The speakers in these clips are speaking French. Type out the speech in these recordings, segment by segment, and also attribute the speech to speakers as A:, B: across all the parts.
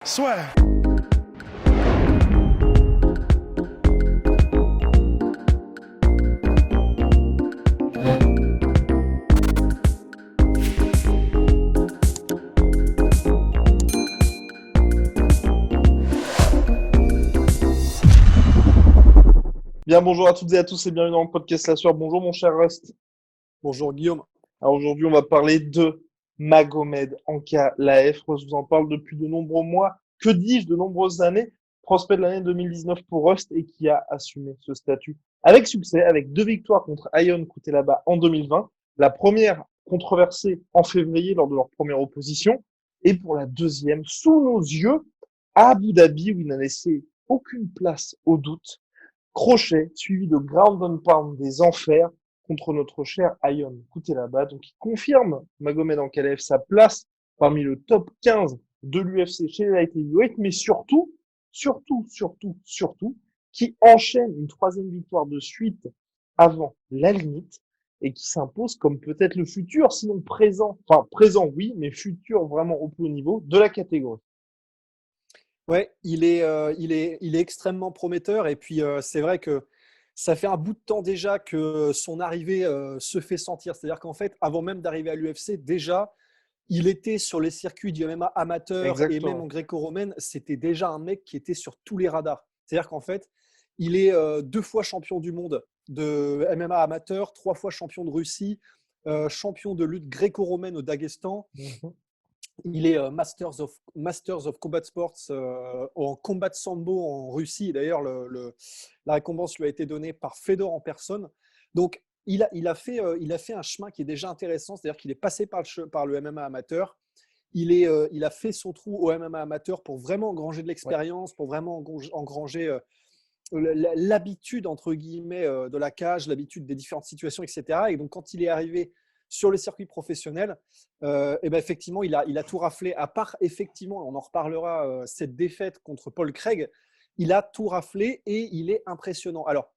A: Swear.
B: Bien, bonjour à toutes et à tous et bienvenue dans le podcast La Sueur. Bonjour mon cher Rust.
C: Bonjour Guillaume.
B: Alors aujourd'hui, on va parler de Magomed Ankalaev. Rust vous en parle depuis de nombreux mois, que dis-je, de nombreuses années. Prospect de l'année 2019 pour Rust et qui a assumé ce statut avec succès, avec 2 victoires contre Ion Cutelaba en 2020. La première controversée en février lors de leur première opposition. Et pour la deuxième, sous nos yeux, à Abu Dhabi, où il n'a laissé aucune place au doute. Crochet, suivi de ground and pound des enfers contre notre cher Ion Cutelaba. Donc, il confirme Magomed Ankalaev sa place parmi le top 15 de l'UFC chez les light heavyweight, mais surtout, qui enchaîne une troisième victoire de suite avant la limite et qui s'impose comme peut-être le futur, sinon présent, enfin présent oui, mais futur vraiment au plus haut niveau de la catégorie.
C: Ouais, il est extrêmement prometteur et puis c'est vrai que ça fait un bout de temps déjà que son arrivée se fait sentir. C'est-à-dire qu'en fait, avant même d'arriver à l'UFC, déjà, il était sur les circuits du MMA amateur et même en
B: Exactement.
C: gréco-romaine, c'était déjà un mec qui était sur tous les radars. C'est-à-dire qu'en fait, il est 2 fois champion du monde de MMA amateur, 3 fois champion de Russie, champion de lutte gréco-romaine au Daghestan.
B: Mhm.
C: Il est Masters of Combat Sports en combat de sambo en Russie. D'ailleurs, la récompense lui a été donnée par Fedor en personne. Donc, il a fait un chemin qui est déjà intéressant, c'est-à-dire qu'il est passé par le MMA amateur. Il a fait son trou au MMA amateur pour vraiment engranger de l'expérience, pour vraiment engranger l'habitude, entre guillemets, de la cage, l'habitude des différentes situations, etc. Et donc, quand il est arrivé sur le circuit professionnel, et ben effectivement, il a tout raflé. À part, effectivement, on en reparlera, cette défaite contre Paul Craig, il a tout raflé et il est impressionnant. Alors,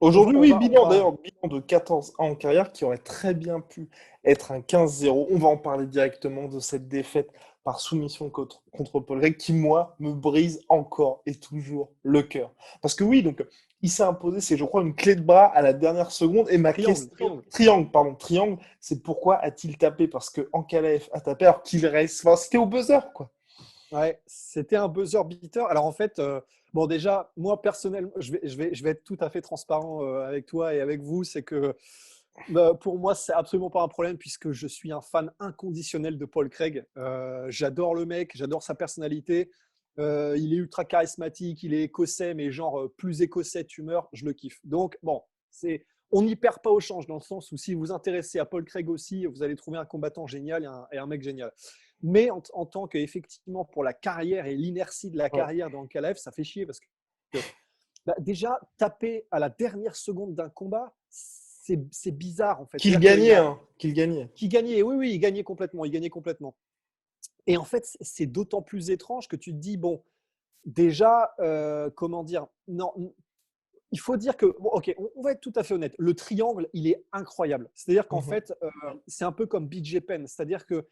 B: Aujourd'hui,
C: on
B: oui,
C: va, on
B: bilan
C: va,
B: d'ailleurs, bilan de 14 ans en carrière qui aurait très bien pu être un 15-0. On va en parler directement de cette défaite par soumission contre Paul Craig qui, moi, me brise encore et toujours le cœur. Parce que oui, donc, il s'est imposé, c'est, je crois, une clé de bras à la dernière seconde. Et ma question,
C: triangle.
B: triangle, c'est pourquoi a-t-il tapé? Parce que Ankalaev a tapé alors qu'il reste, enfin, c'était au buzzer, quoi.
C: Ouais, c'était un buzzer beater. Alors en fait, bon déjà, moi personnellement, je vais être tout à fait transparent avec toi et avec vous, c'est que pour moi, c'est absolument pas un problème puisque je suis un fan inconditionnel de Paul Craig. J'adore le mec, j'adore sa personnalité. Il est ultra charismatique, il est écossais, mais genre plus écossais tu meurs, je le kiffe. Donc bon, on n'y perd pas au change dans le sens où si vous vous intéressez à Paul Craig aussi, vous allez trouver un combattant génial et un mec génial. Mais en tant qu'effectivement pour la carrière et l'inertie de la
B: Ouais.
C: carrière d'Ankalaev, ça fait chier parce que déjà taper à la dernière seconde d'un combat, c'est bizarre en fait.
B: Qu'il
C: C'est-à-dire
B: gagnait, hein, qu'il gagnait.
C: qu'il gagnait, oui, il gagnait complètement, Et en fait, c'est d'autant plus étrange que tu te dis, bon, déjà, comment dire, non, il faut dire que, bon, ok, on va être tout à fait honnête, le triangle, il est incroyable. C'est-à-dire qu'en
B: Mhm.
C: fait, c'est un peu comme BJ Penn, c'est-à-dire que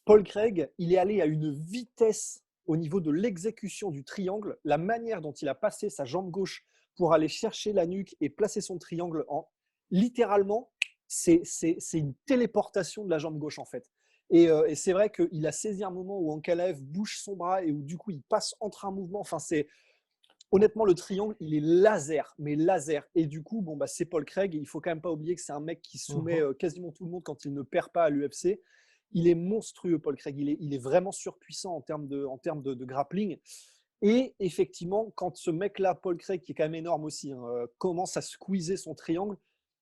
C: Paul Craig, il est allé à une vitesse au niveau de l'exécution du triangle, la manière dont il a passé sa jambe gauche pour aller chercher la nuque et placer son triangle littéralement, c'est une téléportation de la jambe gauche en fait. Et c'est vrai qu'il a saisi un moment où Ankalaev bouge son bras et où du coup il passe entre un mouvement. Enfin, honnêtement, le triangle, il est laser, mais laser. Et du coup, bon, bah, c'est Paul Craig. Et il faut quand même pas oublier que c'est un mec qui soumet
B: Mhm.
C: quasiment tout le monde quand il ne perd pas à l'UFC. Il est monstrueux, Paul Craig. Il est vraiment surpuissant en termes de grappling. Et effectivement, quand ce mec-là, Paul Craig, qui est quand même énorme aussi, hein, commence à squeezer son triangle,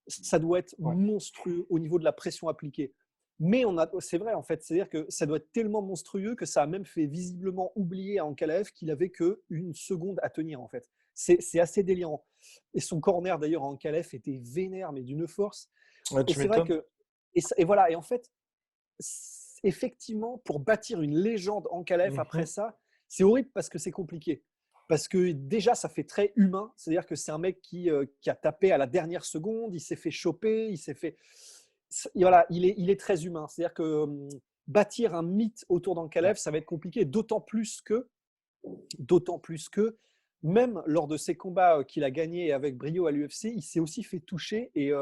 C: ça doit être
B: Ouais.
C: monstrueux au niveau de la pression appliquée. Mais c'est vrai en fait, c'est-à-dire que ça doit être tellement monstrueux que ça a même fait visiblement oublier à Ankalaev qu'il avait qu'une seconde à tenir en fait. C'est assez délirant. Et son corner d'ailleurs à Ankalaev était vénère mais d'une force.
B: Ouais,
C: Et
B: tu
C: c'est vrai
B: m'étonnes.
C: que et voilà. Et en fait, effectivement, pour bâtir une légende Ankalaev après
B: Mhm.
C: ça, c'est horrible parce que c'est compliqué. Parce que déjà, ça fait très humain. C'est-à-dire que c'est un mec qui a tapé à la dernière seconde, il s'est fait choper, il s'est fait. Voilà, il est très humain. C'est-à-dire que bâtir un mythe autour
B: Ouais.
C: d'Ankalaev, ça va être compliqué, d'autant plus que D'autant plus que, même lors de ses combats qu'il a gagnés avec brio à l'UFC, il s'est aussi fait toucher et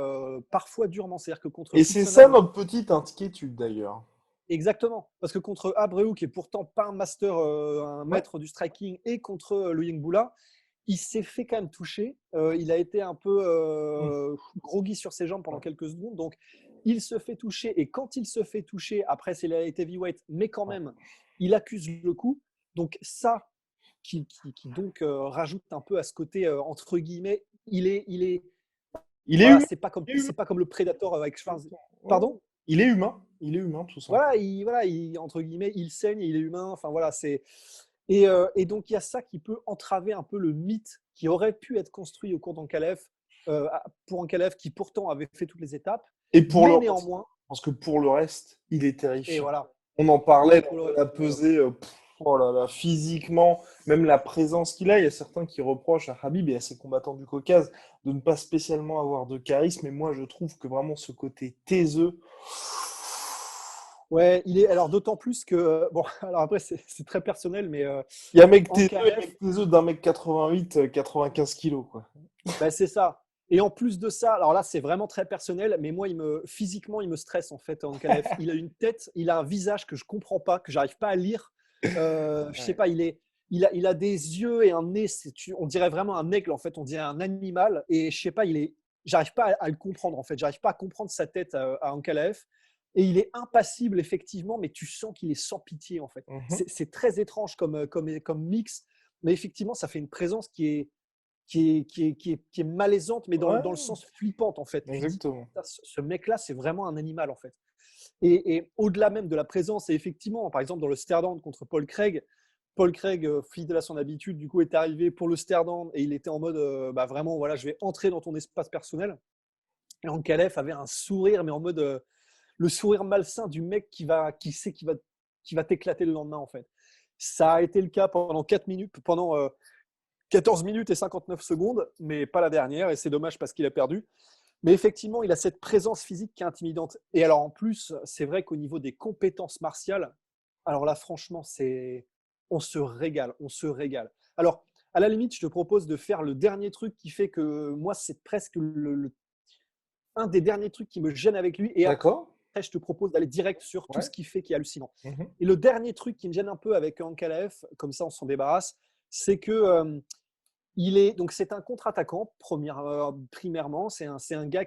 C: parfois durement. C'est-à-dire que contre
B: Et c'est
C: Kitson
B: ça
C: Abreu,
B: notre petite inquiétude d'ailleurs.
C: exactement, parce que contre Abreu, qui est pourtant pas un master, un
B: Ouais.
C: maître du striking, et contre Lu Yingboula, il s'est fait quand même toucher. Il a été un peu
B: Mm.
C: groggy sur ses jambes pendant
B: Ouais.
C: quelques secondes. Donc, il se fait toucher. Et quand il se fait toucher, après, c'est la light heavyweight, mais quand
B: Ouais.
C: même, il accuse le coup. Donc, ça, qui donc rajoute un peu à ce côté, entre guillemets,
B: Il est
C: voilà,
B: humain. Il est humain.
C: c'est pas comme le Predator avec Schwarz.
B: Ouais.
C: Pardon?
B: Il est humain. Il est humain, tout simplement.
C: Voilà, entre guillemets, il saigne, il est humain. Enfin voilà, et donc il y a ça qui peut entraver un peu le mythe qui aurait pu être construit au cours d'Ankalaev, pour Ankalaev qui pourtant avait fait toutes les étapes,
B: Et pour le
C: mais
B: reste,
C: néanmoins,
B: parce que pour le reste, il est
C: et
B: terrifiant.
C: voilà,
B: On en
C: ouais,
B: parlait
C: pour le
B: lors de
C: reste,
B: la pesée. Oh là là, physiquement, même la présence qu'il a. Il y a certains qui reprochent à Khabib et à ses combattants du Caucase de ne pas spécialement avoir de charisme. Et moi, je trouve que vraiment ce côté taiseux.
C: ouais, il est alors d'autant plus que bon, alors après c'est très personnel, mais
B: Il y a un
C: Ankalaev,
B: mec taiseux d'un mec 88, 95 kilos, quoi.
C: bah, c'est ça. Et en plus de ça, alors là, c'est vraiment très personnel, mais moi, physiquement, il me stresse en fait, Ankalaev. Il a une tête, il a un visage que je comprends pas, que j'arrive pas à lire. Je sais
B: Ouais.
C: pas, il a des yeux et un nez, on dirait vraiment un aigle en fait, on dirait un animal. Et je sais pas, j'arrive pas à le comprendre en fait, j'arrive pas à comprendre sa tête à Ankalaev. Et il est impassible effectivement, mais tu sens qu'il est sans pitié en fait.
B: Mhm.
C: C'est très étrange comme mix, mais effectivement, ça fait une présence qui est malaisante, mais dans le
B: Ouais,
C: sens flippante, en fait. Tu dis,
B: exactement.
C: ce mec-là, c'est vraiment un animal, en fait. Et au-delà même de la présence, et effectivement, par exemple, dans le stare-down contre Paul Craig, fidèle à son habitude, du coup, est arrivé pour le stare-down et il était en mode, bah, vraiment, voilà, je vais entrer dans ton espace personnel. Et Ankalaev avait un sourire, mais en mode, le sourire malsain du mec qui sait qui va t'éclater le lendemain, en fait. Ça a été le cas pendant 4 minutes, pendant 14 minutes et 59 secondes, mais pas la dernière, et c'est dommage parce qu'il a perdu. Mais effectivement, il a cette présence physique qui est intimidante. Et alors en plus, c'est vrai qu'au niveau des compétences martiales, alors là, franchement, on se régale, on se régale. Alors, à la limite, je te propose de faire le dernier truc qui fait que moi, c'est presque un des derniers trucs qui me gêne avec lui. Et après,
B: D'accord.
C: je te propose d'aller direct sur tout
B: Ouais.
C: ce qu'il fait qui est hallucinant.
B: Mhm.
C: Et le dernier truc qui me gêne un peu avec Ankalaev, comme ça on s'en débarrasse, c'est que donc c'est un contre-attaquant, primairement. C'est un gars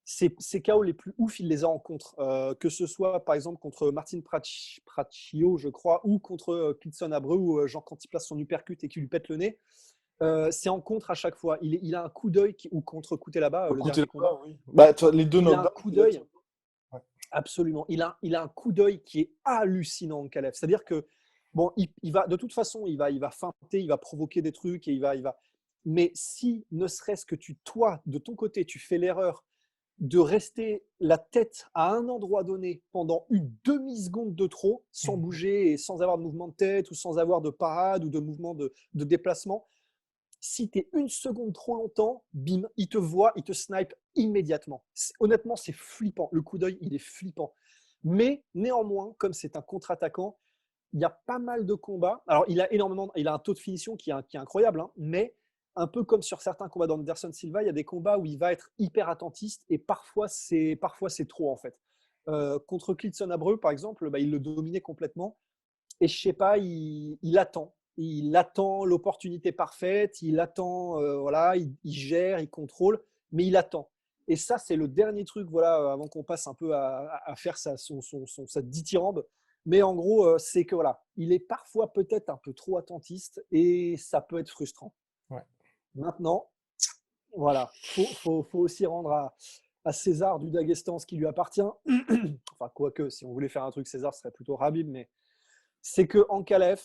C: ses KO les plus ouf, il les a en contre. Que ce soit par exemple contre Martin Pracchio, je crois, ou contre Klidson Abreu, où genre quand il place son uppercut et qu'il lui pète le nez, c'est en contre à chaque fois. Il a un coup d'œil, ou contre Couté là-bas, le
B: Écoutez,
C: dernier
B: là,
C: combat.
B: oui. Bah, les deux
C: Il a un
B: knockdowns,
C: coup
B: il a
C: d'œil,
B: tiré. Ouais.
C: absolument. Il a un coup d'œil qui est hallucinant en Kalev. C'est-à-dire que, bon, il va, de toute façon, il va feinter, il va provoquer des trucs, et il va. Mais si, ne serait-ce que toi, de ton côté, tu fais l'erreur de rester la tête à un endroit donné pendant une demi-seconde de trop, sans
B: Mhm.
C: bouger et sans avoir de mouvement de tête ou sans avoir de parade ou de mouvement de déplacement, si tu es une seconde trop longtemps, bim, il te voit, il te snipe immédiatement. Honnêtement, c'est flippant. Le coup d'œil, il est flippant. Mais néanmoins, comme c'est un contre-attaquant, il y a pas mal de combats. Alors, il a un taux de finition qui est incroyable, hein, mais un peu comme sur certains combats d'Anderson Silva, il y a des combats où il va être hyper attentiste et parfois c'est trop en fait. Contre Klidson Abreu, par exemple, bah, il le dominait complètement. Et je sais pas, il attend. Il attend l'opportunité parfaite, il attend, voilà, il gère, il contrôle, mais il attend. Et ça, c'est le dernier truc, voilà, avant qu'on passe un peu à faire sa dithyrambe. Mais en gros, c'est que voilà, il est parfois peut-être un peu trop attentiste et ça peut être frustrant.
B: Ouais.
C: Maintenant, voilà, faut aussi rendre à César du Daghestan ce qui lui appartient. Enfin, quoique, si on voulait faire un truc César, ce serait plutôt Rabib, mais c'est que Ankalaev,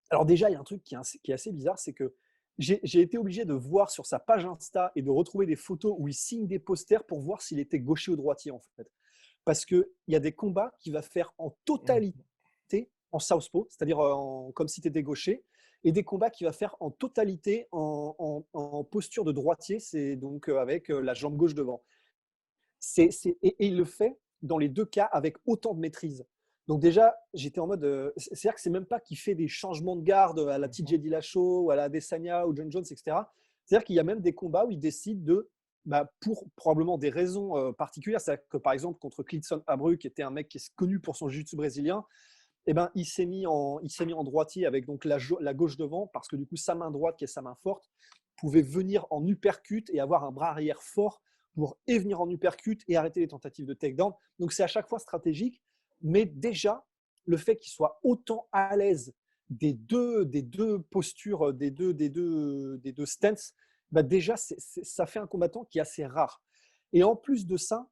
C: alors déjà, il y a un truc qui est assez bizarre, c'est que j'ai été obligé de voir sur sa page Insta et de retrouver des photos où il signe des posters pour voir s'il était gaucher ou droitier, en fait. Parce qu'il y a des combats qu'il va faire en totalité en southpaw, c'est-à-dire comme si tu étais gaucher, et des combats qu'il va faire en totalité en posture de droitier, c'est donc avec la jambe gauche devant. Et il le fait dans les deux cas avec autant de maîtrise. Donc déjà, j'étais en mode, c'est-à-dire que c'est même pas qu'il fait des changements de garde à la
B: Mhm.
C: TJ Dillashaw ou à la Adesanya ou John Jones, etc. C'est-à-dire qu'il y a même des combats où il décide de, bah, pour probablement des raisons particulières, c'est-à-dire que par exemple contre Klidson Abru, qui était un mec qui est connu pour son jiu-jitsu brésilien, eh ben, il s'est mis en droitier avec donc la gauche devant, parce que du coup, sa main droite, qui est sa main forte, pouvait venir en uppercut et avoir un bras arrière fort pour et venir en uppercut et arrêter les tentatives de takedown. Donc, c'est à chaque fois stratégique. Mais déjà, le fait qu'il soit autant à l'aise des deux postures, des deux stances, bah déjà, ça fait un combattant qui est assez rare. Et en plus de ça,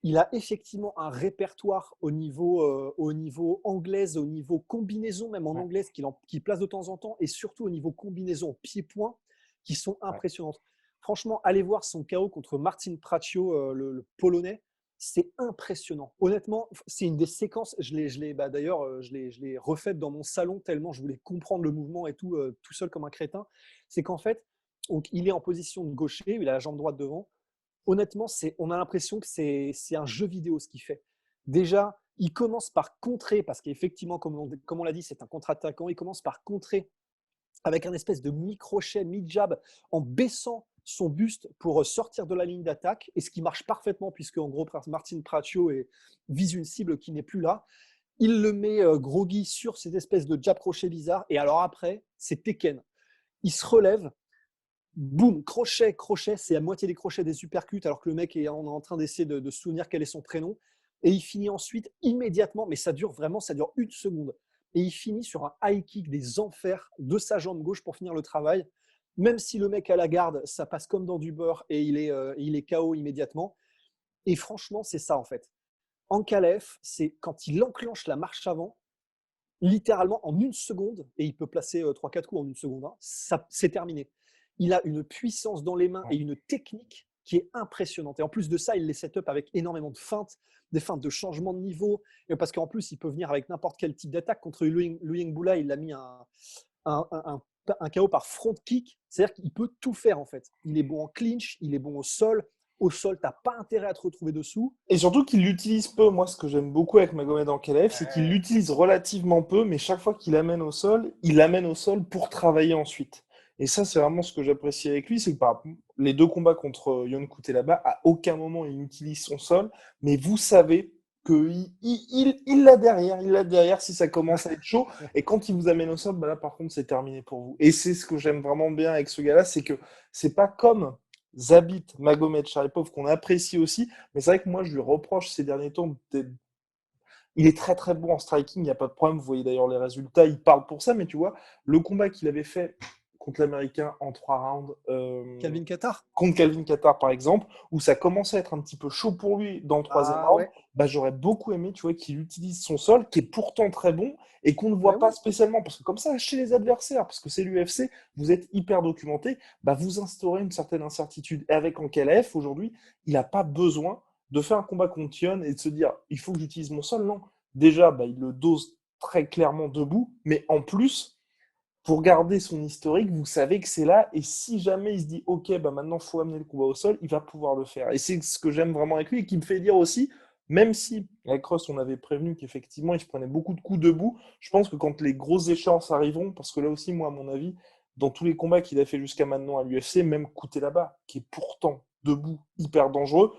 C: il a effectivement un répertoire au niveau anglaise, au niveau combinaison, même en
B: Ouais,
C: anglaise, qu'il place de temps en temps, et surtout au niveau combinaison pied-point, qui sont
B: ouais.
C: impressionnantes. Franchement, allez voir son KO contre Martin Praccio, le Polonais. C'est impressionnant. Honnêtement, c'est une des séquences. D'ailleurs, je l'ai refaite dans mon salon tellement je voulais comprendre le mouvement et tout seul comme un crétin. C'est qu'en fait, donc, il est en position de gaucher, il a la jambe droite devant. Honnêtement, on a l'impression que c'est un jeu vidéo ce qu'il fait. Déjà, il commence par contrer, parce qu'effectivement, comme on l'a dit, c'est un contre-attaquant. Il commence par contrer avec un espèce de mi-crochet, mi-jab, en baissant son buste pour sortir de la ligne d'attaque, et ce qui marche parfaitement, puisque en gros, Martin Praccio vise une cible qui n'est plus là. Il le met groggy sur cette espèce de jab crochet bizarre, et alors après, c'est Tekken. Il se relève, boum, crochet, crochet, c'est à moitié des crochets des supercuts, alors que le mec on est en train d'essayer de se souvenir quel est son prénom. Et il finit ensuite immédiatement, mais ça dure vraiment, ça dure une seconde. Et il finit sur un high kick des enfers de sa jambe gauche pour finir le travail. Même si le mec à la garde, ça passe comme dans du beurre et il est KO immédiatement. Et franchement, c'est ça en fait. Ankalaev, c'est quand il enclenche la marche avant, littéralement en une seconde, et il peut placer 3-4 coups en une seconde, hein, c'est terminé. Il a une puissance dans les mains et une technique qui est impressionnante. Et en plus de ça, il les set up avec énormément de feintes, des feintes de changement de niveau, parce qu'en plus, il peut venir avec n'importe quel type d'attaque. Contre Lu Boula, il a mis un KO par front kick, c'est-à-dire qu'il peut tout faire en fait. Il est bon en clinch, il est bon au sol. Au sol, tu n'as pas intérêt à te retrouver dessous.
B: Et surtout qu'il l'utilise peu. Moi, ce que j'aime beaucoup avec Magomed Ankalaev, c'est qu'il l'utilise relativement peu, mais chaque fois qu'il l'amène au sol, il l'amène au sol pour travailler ensuite. Et ça, c'est vraiment ce que j'apprécie avec lui, c'est que les deux combats contre Yon là-bas, à aucun moment il utilise son sol, mais vous savez qu'il l'a derrière si ça commence à être chaud. Et quand il vous amène au sol, bah là, par contre, c'est terminé pour vous. Et c'est ce que j'aime vraiment bien avec ce gars-là, c'est que c'est pas comme Zabit, Magomed Sharipov, qu'on apprécie aussi, mais c'est vrai que moi, je lui reproche ces derniers temps il est très très bon en striking, il n'y a pas de problème. Vous voyez d'ailleurs les résultats, il parle pour ça, mais tu vois, le combat qu'il avait fait contre l'Américain en 3 rounds,
C: Calvin Qatar.
B: contre Calvin Qatar par exemple, où ça commençait à être un petit peu chaud pour lui dans le troisième
C: Ah
B: round,
C: ouais,
B: bah, j'aurais beaucoup aimé tu vois, qu'il utilise son sol, qui est pourtant très bon, et qu'on ne
C: ben
B: voit pas
C: oui.
B: spécialement, parce que comme ça, chez les adversaires, parce que c'est l'UFC, vous êtes hyper documenté, bah, vous instaurez une certaine incertitude. Et avec Ankalaev, aujourd'hui, il n'a pas besoin de faire un combat contre Tion et de se dire, il faut que j'utilise mon sol, non. Déjà, bah, il le dose très clairement debout, mais en plus, pour garder son historique, vous savez que c'est là, et si jamais il se dit, ok, bah maintenant il faut amener le combat au sol, il va pouvoir le faire. Et c'est ce que j'aime vraiment avec lui, et qui me fait dire aussi, même si avec Ross on avait prévenu qu'effectivement il se prenait beaucoup de coups debout, je pense que quand les grosses échéances arriveront, parce que là aussi, moi, à mon avis, dans tous les combats qu'il a fait jusqu'à maintenant à l'UFC, même là-bas, qui est pourtant debout hyper dangereux,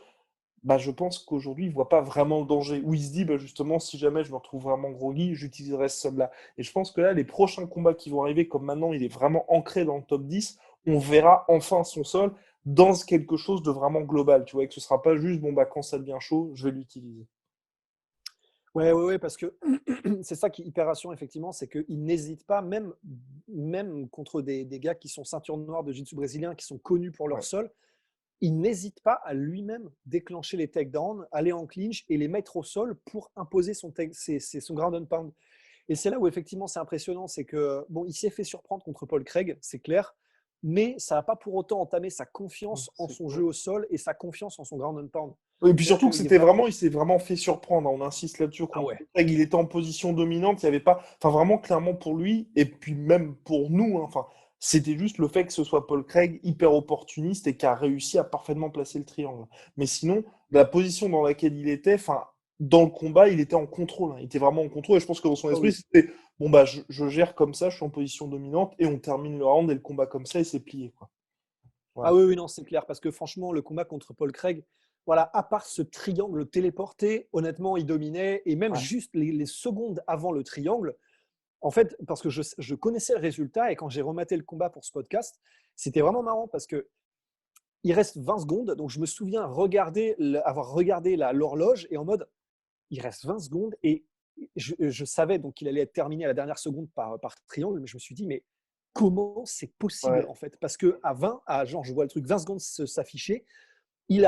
B: bah, je pense qu'aujourd'hui, il ne voit pas vraiment le danger. Où il se dit, bah, justement, si jamais je me retrouve vraiment groggy, j'utiliserai ce sol-là. Et je pense que là, les prochains combats qui vont arriver, comme maintenant il est vraiment ancré dans le top 10, on verra enfin son sol dans quelque chose de vraiment global. Tu vois, et que ce ne sera pas juste, bon, bah, quand ça devient chaud, je vais l'utiliser.
C: Ouais, ouais, ouais, parce que c'est ça qui est hyper rassurant, effectivement, c'est qu'il n'hésite pas, même contre des gars qui sont ceintures noires de jiu-jitsu brésilien, qui sont connus pour leur
B: Ouais.
C: sol, il n'hésite pas à lui-même déclencher les takedowns, aller en clinch et les mettre au sol pour imposer son ground and pound. Et c'est là où effectivement c'est impressionnant, c'est que bon, il s'est fait surprendre contre Paul Craig, c'est clair, mais ça n'a pas pour autant entamé sa
B: Non,
C: confiance en
B: c'est
C: son
B: clair.
C: jeu au sol et sa confiance en son ground and pound.
B: Oui, et puis
C: C'est-à-dire
B: surtout que
C: qu'il est vraiment.
B: il s'est vraiment fait surprendre, hein. On insiste là-dessus
C: Ah
B: contre
C: ouais.
B: Craig. Il était en position dominante. Il y avait pas, enfin vraiment clairement pour lui et puis même pour nous, hein. Enfin, c'était juste le fait que ce soit Paul Craig hyper opportuniste et qui a réussi à parfaitement placer le triangle. Mais sinon, la position dans laquelle il était, enfin, dans le combat, il était en contrôle. Il était vraiment en contrôle. Et je pense que dans son
C: Ah
B: esprit,
C: oui.
B: c'était bon, bah, je gère comme ça, je suis en position dominante et on termine le round et le combat comme ça et c'est plié, quoi.
C: Ah
B: Voilà.
C: oui, oui, non, c'est clair. Parce que franchement, le combat contre Paul Craig, voilà, à part ce triangle téléporté, honnêtement, il dominait. Et même
B: Ouais.
C: juste les secondes avant le triangle, en fait, parce que je connaissais le résultat et quand j'ai rematé le combat pour ce podcast, c'était vraiment marrant parce que il reste 20 secondes. Donc, je me souviens avoir regardé l'horloge et en mode, il reste 20 secondes et je savais donc qu'il allait être terminé à la dernière seconde par triangle, mais je me suis dit, mais comment c'est possible
B: Ouais.
C: en fait? Parce que à 20, genre, je vois le truc 20 secondes s'afficher, il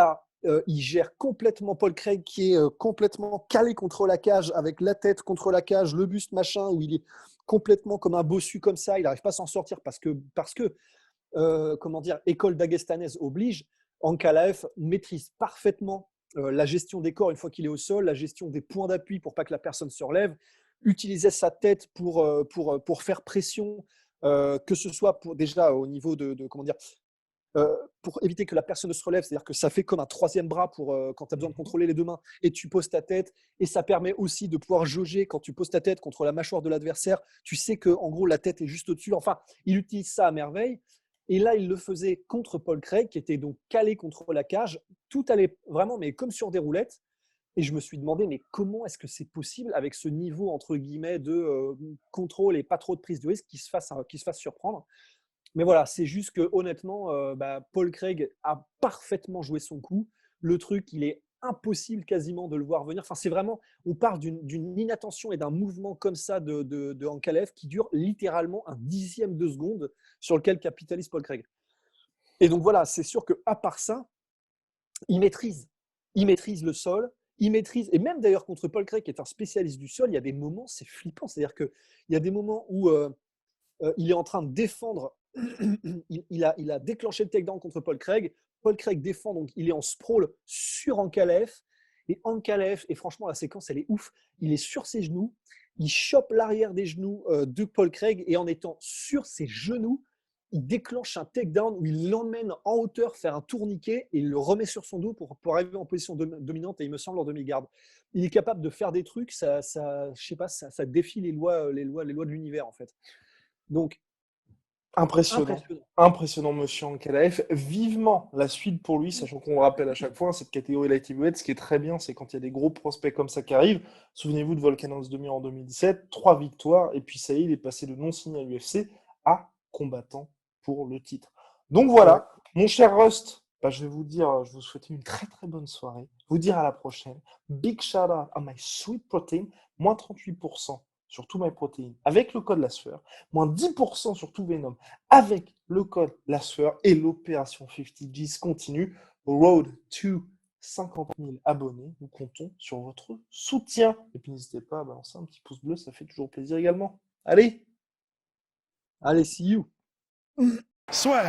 C: gère complètement Paul Craig qui est complètement calé contre la cage, avec la tête contre la cage, le buste machin, où il est complètement comme un bossu comme ça, il n'arrive pas à s'en sortir parce que comment dire, école dagestanaise oblige, Ankalaev maîtrise parfaitement la gestion des corps une fois qu'il est au sol, la gestion des points d'appui pour pas que la personne se relève, utilisait sa tête pour faire pression, que ce soit déjà au niveau comment dire, pour éviter que la personne ne se relève, c'est-à-dire que ça fait comme un troisième bras quand tu as besoin de
B: Mhm.
C: contrôler les deux mains et tu poses ta tête. Et ça permet aussi de pouvoir jauger quand tu poses ta tête contre la mâchoire de l'adversaire. Tu sais que en gros la tête est juste au-dessus. Enfin, il utilise ça à merveille. Et là, il le faisait contre Paul Craig, qui était donc calé contre la cage. Tout allait vraiment, mais comme sur des roulettes. Et je me suis demandé, mais comment est-ce que c'est possible avec ce niveau, entre guillemets, de contrôle et pas trop de prise de risque qui se fasse surprendre. Mais voilà, c'est juste que honnêtement, Paul Craig a parfaitement joué son coup. Le truc, il est impossible quasiment de le voir venir. Enfin, c'est vraiment, on part d'une inattention et d'un mouvement comme ça de Ankalaev qui dure littéralement un dixième de seconde sur lequel capitalise Paul Craig. Et donc voilà, c'est sûr qu'à part ça, il maîtrise. Il maîtrise le sol, il maîtrise, et même d'ailleurs contre Paul Craig qui est un spécialiste du sol, il y a des moments, c'est flippant. C'est-à-dire qu'il y a des moments où il est en train de défendre. Il a déclenché le takedown contre Paul Craig. Paul Craig défend, donc il est en sprawl sur Ankalaev. Et Ankalaev, et franchement, la séquence, elle est ouf. Il est sur ses genoux. Il chope l'arrière des genoux de Paul Craig. Et en étant sur ses genoux, il déclenche un takedown où il l'emmène en hauteur faire un tourniquet et il le remet sur son dos pour arriver en position dominante. Et il me semble en demi-garde. Il est capable de faire des trucs, je sais pas, ça défie les lois de l'univers, en fait. Donc,
B: Impressionnant.
C: impressionnant.
B: Impressionnant, monsieur Ankalaev. Vivement la suite pour lui, sachant qu'on le rappelle à chaque fois, cette catégorie light heavyweight, ce qui est très bien, c'est quand il y a des gros prospects comme ça qui arrivent. Souvenez-vous de Volkan Ozdemir en 2017, 3 victoires, et puis ça y est, il est passé de non signé à l'UFC à combattant pour le titre. Donc
C: Ouais.
B: voilà, mon cher Rust, bah, je vais vous dire, je vous souhaite une très très bonne soirée. Vous dire à la prochaine. Big shout out à my sweet protein, moins 38% sur tout my protein avec le code la sueur, moins 10% sur tout Venom avec le code la sueur et l'opération 50 G's continue. Road to 50 000 abonnés. Nous comptons sur votre soutien. Et puis n'hésitez pas à balancer un petit pouce bleu, ça fait toujours plaisir également. Allez!
C: Allez, see you.
B: Soit